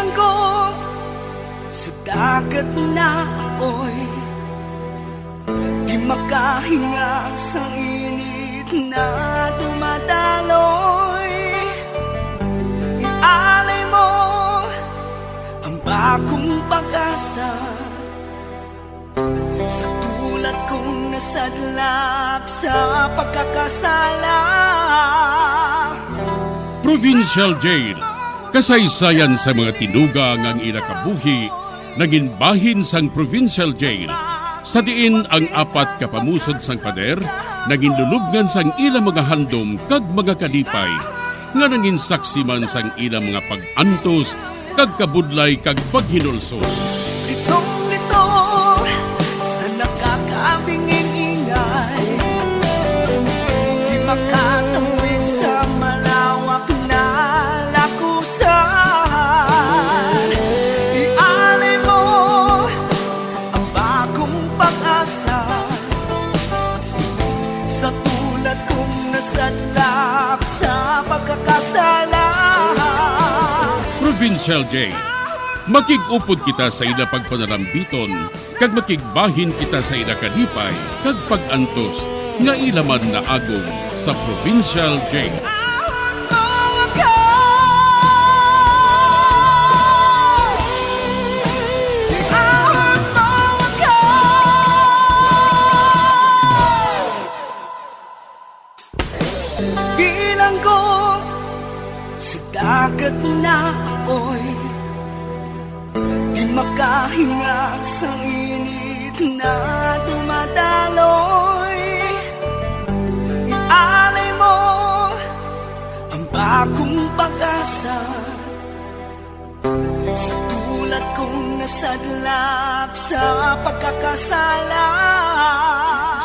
Bilanggo sa dagat na apoy, di makahinga sa init na dumadaloy. Ialay mo ang bagong pag-asa sa tulad kong nasadlak sa pagkakasala. Provincial Jail, kasaysayan sa mga tinugang ang inakabuhi, naging bahin sang Provincial Jail. Sa diin ang apat kapamusod sang pader, naging lulubngan sang ilang mga handom kag mga kalipay, nga naging saksi man sang ilang mga pag-antos, kag kabudlay kag paghinulsol. Litong-lito sa nakakabingin ingay, di makatawid sa malawak na lakusan. Ialay mo ang bagong pag-asa sa tulad kong nasadlak sa pagkakasala. Provincial Jail, makig-upod kita sa ila pagpanarambiton, kag makigbahin kita sa ila kalipay, kag pag-antos, nga ilaman na agong sa Provincial Jail. Bilanggo sa dagat na apoy, di makahinga sa init na dumadaloy. Ialay mo ang bagong pag-asa sa tulad kong nasadlak sa pagkakasala.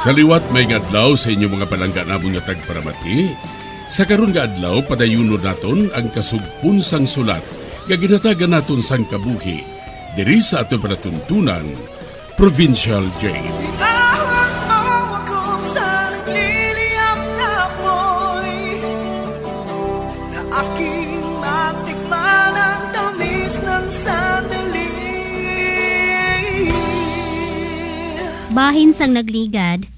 Sa liwat may adlaw sa inyong mga palangga namong nga tagparamati, sa karon nga adlaw padayunon naton ang kasugpon sang sulat nga ginatagan naton sang kabuhi diri sa aton panatuntunan, Provincial Jail. Iahon mo ako sa nagliliyap na apoy, na aking matikman ang tamis ng sandali. Bahin sang nagligad,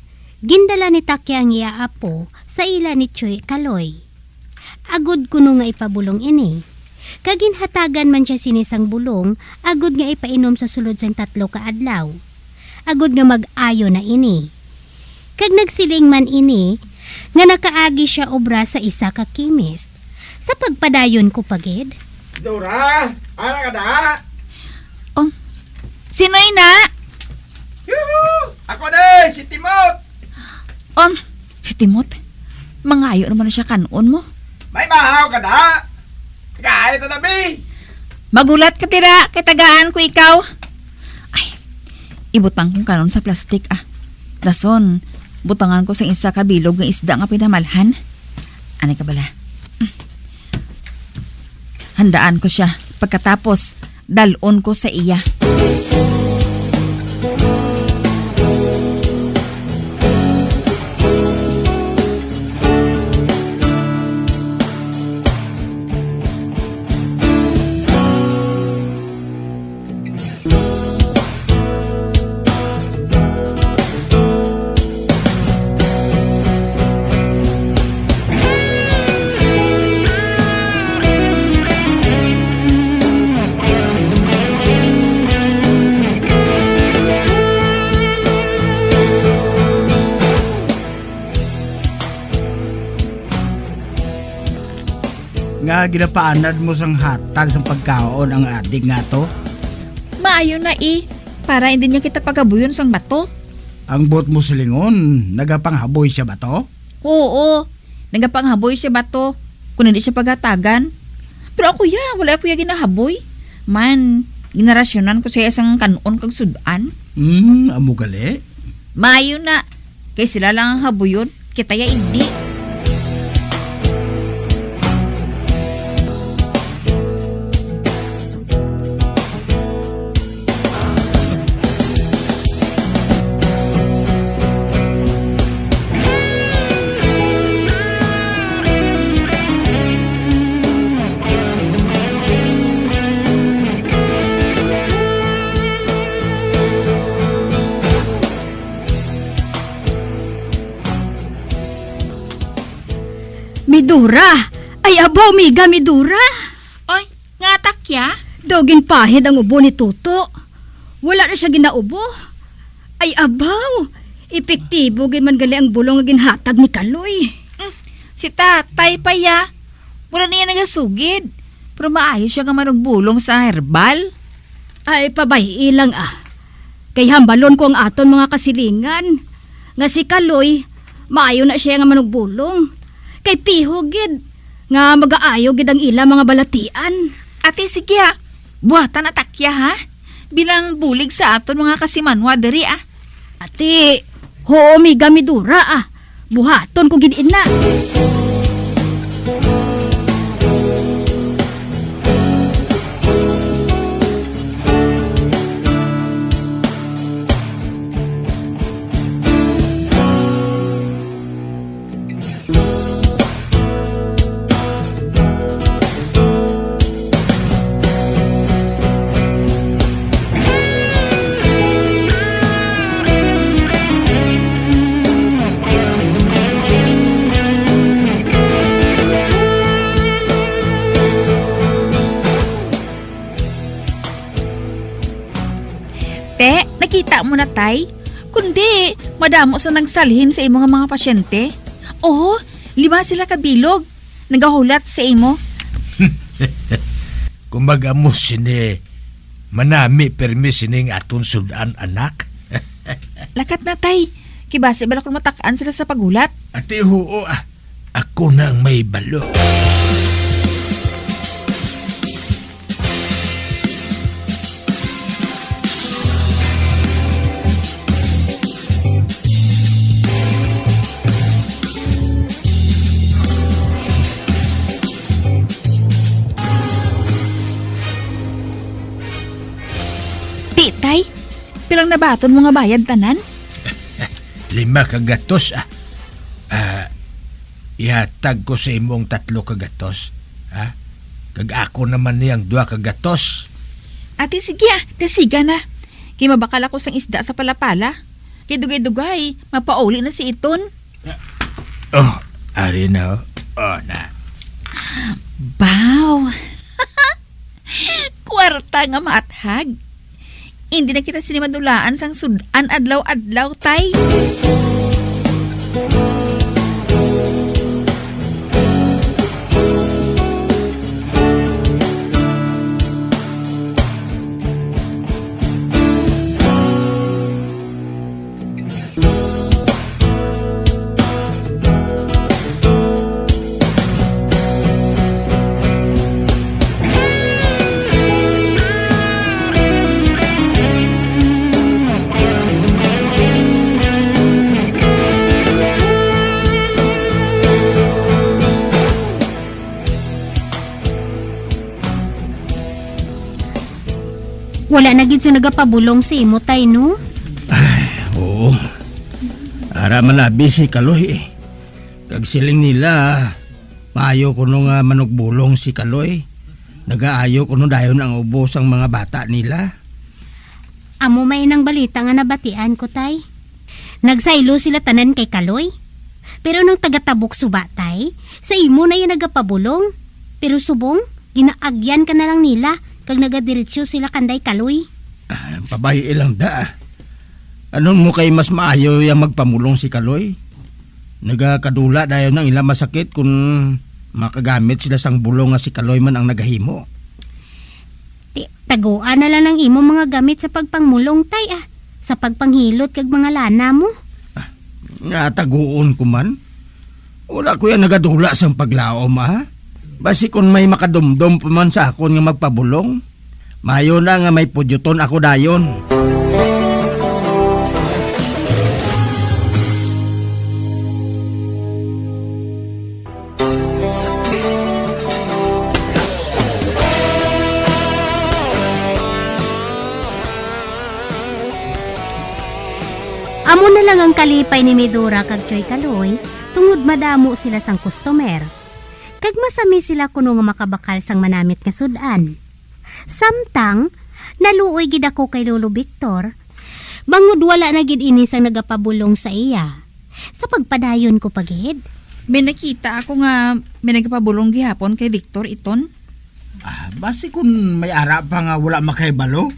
gindala ni Takya ang iaapo sa ila ni Choy Kaloy. Agud kuno nga ipabulong ini. Kaginhatagan man siya sinisang bulong, agud nga ipainom sa sulod sang 3 ka adlaw. Agud nga mag-ayo na ini. Kag nagsiling man ini, nga nakaagi siya obra sa isa ka kimist. Sa pagpadayon ko pagid. Dora, ara ka da? Sino'y na? Yuhu! Ako na, si Timot! Si Timot. Mangayo naman na siya kanon mo. May bahaw ka da? Kaya ito na, Bi! Magulat ka tira, kay tagaan ko ikaw. Ay, ibutang kong kanon sa plastik Dason, butangan ko sa isa ka bilog ng isda nga pinamalhan. Anay ka bala? Handaan ko siya. Pagkatapos, dalon ko sa iya. Nga ginapaanad mo sang hatag sang pagkaon ang adik nga to. Maayo na para hindi niya kita pagabuyon sang bato. Ang bot mo silingon, nagapanghaboy siya ba to? Oo, nagapanghaboy siya bato kung hindi siya pagatagan. Pero ako wala ako ginahaboy. Man, ginarasyonan ko siya isang kanon kag sudan. Amo gali. Maayo na, kay sila lang ang habuyon, kita hindi. Dura! Ay abaw, miga mi Dura! Oy, nga takya? Dogin pahid ang ubo ni Tuto. Wala na siya ginaubo. Ay abaw! Epektibo gin man gali ang bulong nga ginhatag ni Kaloy. Si tatay pa ya. Wala niya nagasugid. Pero maayos siya nga manugbulong sa herbal. Ay pabay ilang Kay hambalon ko ang aton mga kasilingan. Nga si Kaloy, maayo na siya nga manugbulong. Kay pihogid, nga mag-aayo gid ang ila mga balatian. Ate, sige buhatan na takya ha. Bilang bulig sa aton mga kasimanwa diri Ate, hoo miga mi Dura Buhaton ko gid ina. Te, nakita mo na tay? Kundi, madamo sa nagsalhin sa imo nga mga pasyente. Oo, 5 sila kabilog. Nagahulat sa imo. Kumbaga mo sini, manami permi sining aton sudan anak. Lakat na tay. Kibase balak matakaan sila sa pagulat. Ate huo ako nang may balo. Tay, pilang nabaton mga bayad tanan? 5 kagatos ihatag ko sa imong 3 kagatos. Kag ako naman niyang 2 kagatos. Ate, sige dasiga na. Kaya mabakal ako sang isda sa palapala. Kaya dugay-dugay, mapauli na si Iton. Oh, ari na na. Bow! Kwarta nga maathag. Hindi na kita sinimadulaan sang sudan adlaw-adlaw, tay. Wala na gid sa nagapabulong sa imo tay no? Oo. Ara manabi si Kaloy Kag siling nila, maayo ko nung manugbulong si Kaloy. Nagaayo ko nung dayon ang ubos ang mga bata nila. Amo may nang balita nga nabatian ko tay. Nagsaylo sila tanan kay Kaloy. Pero nung tagatabok subatay, sa imo na yung nagapabulong. Pero subong, ginaagyan ka na lang nila kag nagadiretso sila kanday Kaloy. Pabay ilang da. Anon mo kay mas maayo yung magpamulong si Kaloy? Nagakadula dayon ng ilang masakit kung makagamit sila sang bulong nga si Kaloy man ang nagahimo. Taguan na lang ng imo mga gamit sa pagpangmulong tay sa pagpanghilot kag mga lana mo. Nga taguon ko man. Wala ko yan nagadula sang paglaom Basi kung may makadumdum pa man sa akon nga magpabulong, mayo na nga may pudyuton ako dayon. Amo na lang ang kalipay ni Medora kag Choy Kaloy, tungod madamo sila sang customer. Kag masami sila kuno nga makabakal sang manamit nga sudan. Samtang, naluoy gid ako kay Lolo Victor, bangod wala na gid ini sang nagapabulong sa iya. Sa pagpadayon ko pagid. May nakita ako nga may nagpabulong gihapon kay Victor iton. Basi kung may ara pa nga wala makaibalo,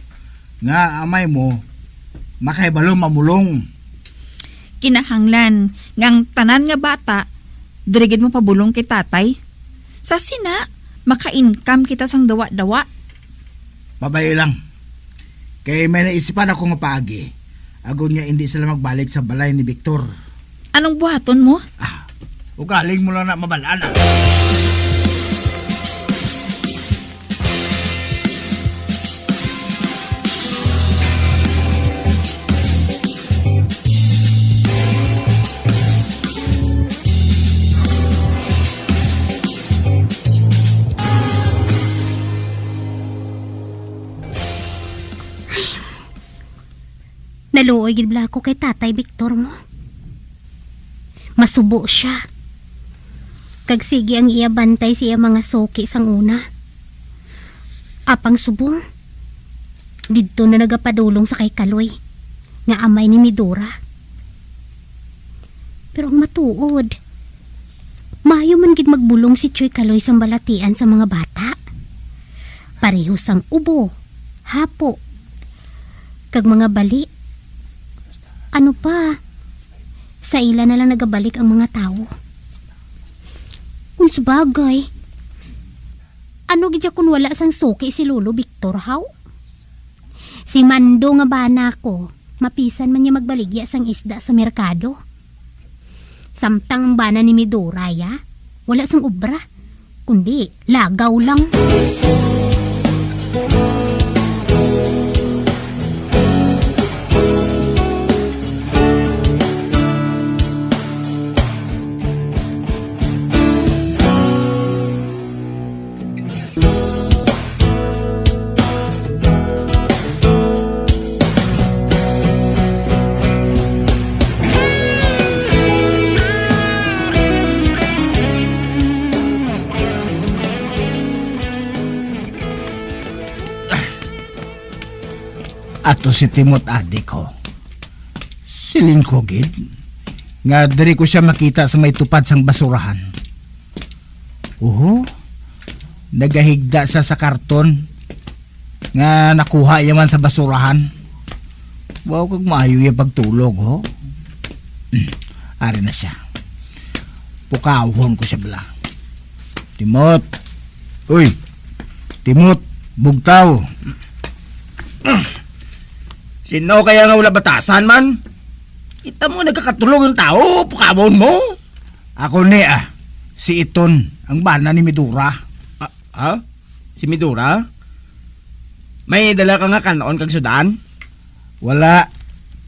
nga amay mo, makaibalo mamulong. Kinahanglan ngang tanan nga bata, dirigid mo pabulong kay tatay. Sa sina, maka-income kita sang dawa-dawa. Babay lang. Kaya may naisipan ako nga paagi. Agon niya hindi sila magbalik sa balay ni Victor. Anong buhaton mo? Ugaling mo lang na mabalaan. Naluoy gid bala ko kay Tatay Victor mo. Masubo siya. Kag sige ang iya bantay siya mga soki sang una. Apang subong. Didto na nagapadulong sa kay Kaloy. Nga amay ni Midora. Pero ang matuod. Maayo man gid magbulong si Choy Kaloy sang balatian sa mga bata. Pareho sang ubo, hapo, kag mga bali. Ano pa? Sa ila na lang nagabalik ang mga tao. Kung sabagay, ano gidya kung wala sang suki si Lolo Victor, haw? Si Mando nga bana ko, mapisan man niya magbaligya sang isda sa merkado. Samtang ang bana ni Midora, ya? Wala sang ubra, kundi lagaw lang. Ato si Timot adik ko. Siling ko gid. Nga diri ko siya makita sa may tupad sang basurahan. Nagahigda sa karton nga nakuha yaman sa basurahan. Wow, kag maayo yung pagtulog, ho. Ari na siya. Pukawon ko siya bala. Timot. Uy, Timot, bugtaw. Sino kaya nga wala batasan man? Kita mo nagkakatulog yung tao, pukawon mo. Ako ni si Iton, ang bana ni Midora. Si Midora? May dala ka nga kanon kag sudan? Wala.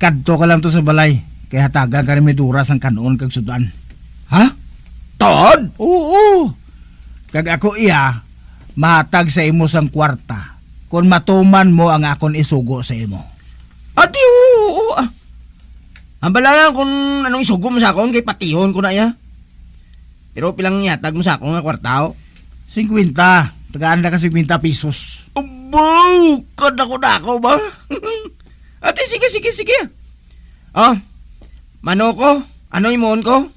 Kadto ka lang to sa balay. Kaya hatagan ka ni Midora sang kanon kag sudan. Ha? Tod? Oo. Kag ako mahatag sa imo sang kwarta. Kung matuman mo ang akon isugo sa imo. Ati, oo. Ang balayan kung anong isugo mo sa akon, kay patihon ko na ya. Pero pilang yatag mo sa akon nga kwartao? 50. Tagaan na ka 50 pesos. Abo! Kadako-dako ba? Ate, sige. Mano ko? Ano imon ko?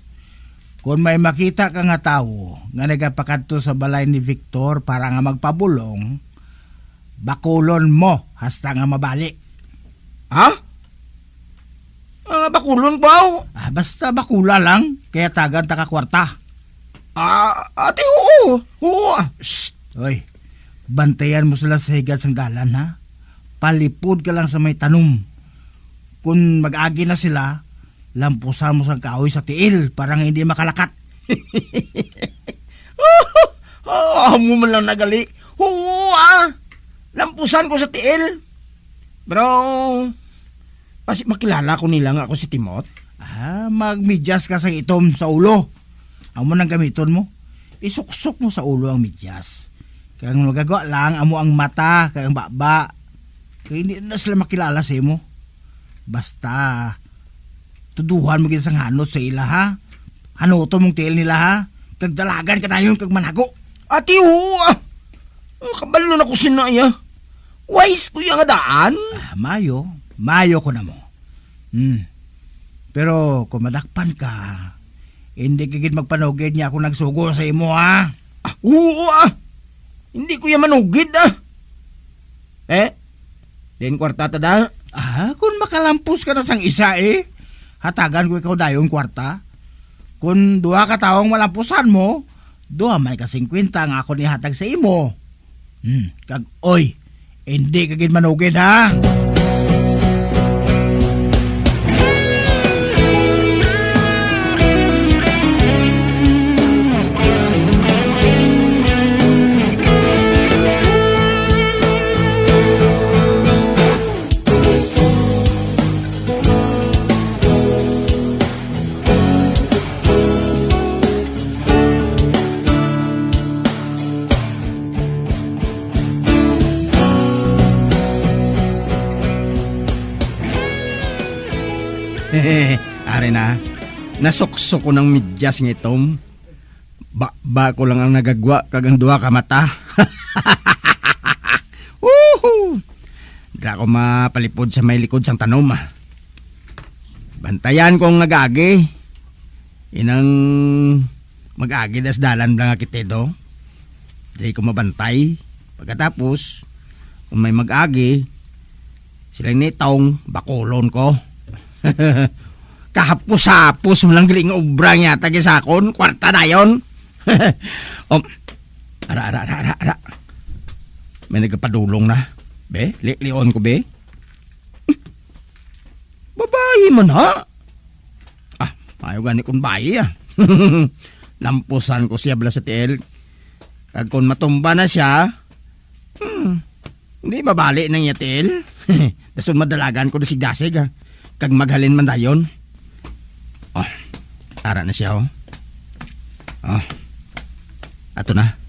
Kung may makita ka nga tao nga nagapakadto sa balay ni Victor para nga magpabulong, bakulon mo hasta nga mabali. Bakulon ba? Basta bakula lang, kaya tagan taka kwarta. Ate, oo. Shh! Oy, bantayan mo sila sa higad sang dalan, ha? Palipod ka lang sa may tanom. Kung mag-agi na sila, lampusan mo sang kahoy sa tiil para nga hindi makalakat. Mo man lang nagali. Oo, lampusan ko sa tiil. Pero, pasi makilala ko nila nga ako si Timot. Magmidyas ka sa itom sa ulo. Amo nang gamiton mo. Isuksok mo sa ulo ang midyas. Kaya magagawa lang, amo ang mata, kaya ang baba. Kaya hindi na sila makilala sa imo. Basta, tuduhan mo sa hanot sa ila, ha? Hanoto mong tiil nila, ha? Kagdalagan ka na yun, kag manago. Ati, kabalo na ko sinaya. Wise ko yung daan. Mayo ko na mo. Pero kung madakpan ka, Hindi kagid magpanugid niya ako nagsugo sa imo, ha? Oo, ah. Hindi ko yan manugid, ah. Din kwarta tada? Kung makalampos ka na sang isa, hatagan ko ikaw dayon kwarta. Kung duha ka taong malampusan mo, duha may ka 50 nga ako ni hatag sa imo. Kag, oy, hindi kagid manugid, ha? Are na, nasukso ko ng midyas ng itom. Ba ko lang ang nagagwa kagang duha ka mata. Woohoo! Di ako mapalipod sa may likod sang tanom. Bantayan kong nag-agi. Inang mag-agi das dalan lang akitedo. Di ko mabantay. Pagkatapos, kung may mag-agi, silang nitong bakulon ko. Kahapos-hapos mo lang galing ubrang yata gisakon, kwarta na yun. Ara. May nagpadulong na. Be, lion ko, be. Babae man, ha? Ayaw gani kong bayi, Lampusan ko siya bala sa tiil. Kag kung matumba na siya, hindi mabali ng yatil. Dasun madalagan ko na sigdasig, kag maghalin man dayon. Ara na siya, ato na,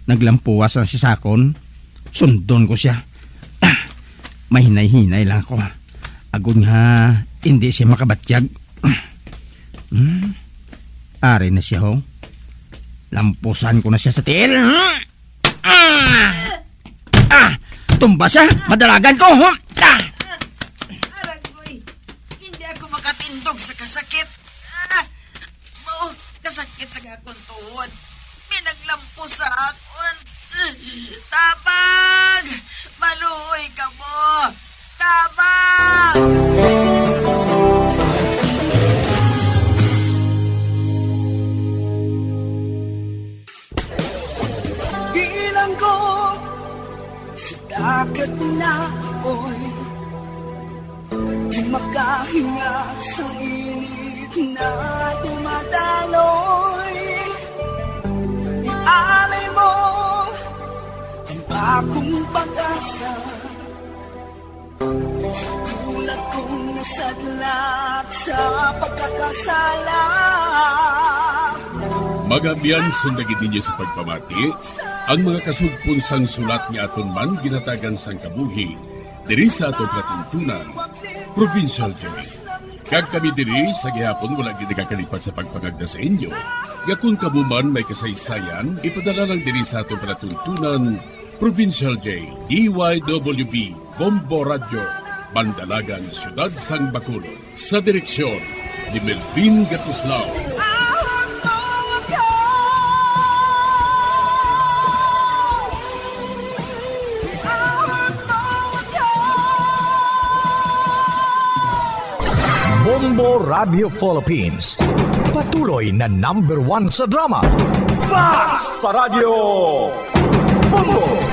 naglampuwas na si Sakon. Sundon ko siya. Mahinay-hinay lang ako. Agon nga, hindi siya makabatyag. Ari na siya, lampusan ko na siya sa tiil. Tumba siya, madalagan ko, Aragoy, hindi ako makatindog sa kasakit. Kasakit sa akong tuhod. Minaglampo sa akon. Tabang! Maluoy ka mo! Tabang! Bilang ko sa dagat na apoy, di makahinga sa init na dumadaloy. Ialay mo ang bagong pag-asa sa tulad kong nasadlat sa pagkakasala. Magabiyan sundagin ninyo sa pagpamati ang mga kasugpon sang sulat ni aton man ginatagan sang kabuhi diri sa aton platuntunan, Provincial Joy. Kag kami diri sa gihapon wala gid nakakalipat sa pagpangagda sa inyo. Gakun kabuman may kasaysayan, ipadala lang diri sa aton platuntunan, Provincial J, DYWB, Bombo Radio, Bandalagan, Siyudad Sang Bacolod. Sa direksyon ni Melvin Gatuslao. Bombo Radio Philippines. Patuloy na #1 sa drama. Mas Paradio! Bombo!